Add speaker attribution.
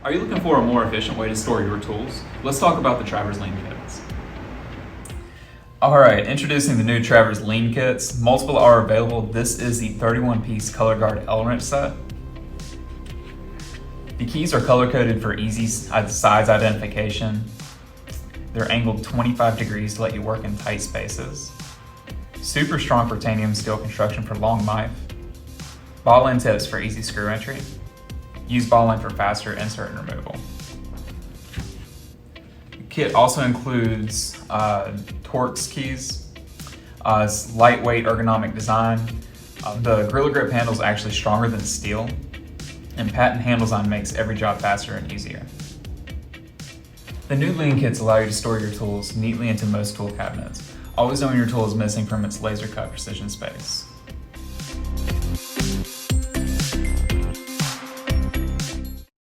Speaker 1: Are you looking for a more efficient way to store your tools? Let's talk about the Travers Lean Kits. Alright, introducing the new Travers Lean Kits. Multiple are available. This is the 31-piece color guard L-wrench set. The keys are color-coded for easy size identification. They're angled 25 degrees to let you work in tight spaces. Super strong titanium steel construction for long life. Ball end tips for easy screw entry. Use ball end for faster insert and removal. The kit also includes TORX keys, lightweight ergonomic design. The Gorilla Grip handle is actually stronger than steel, and patent handle design makes every job faster and easier. The new Lean Kits allow you to store your tools neatly into most tool cabinets, always knowing your tool is missing from its laser cut precision space.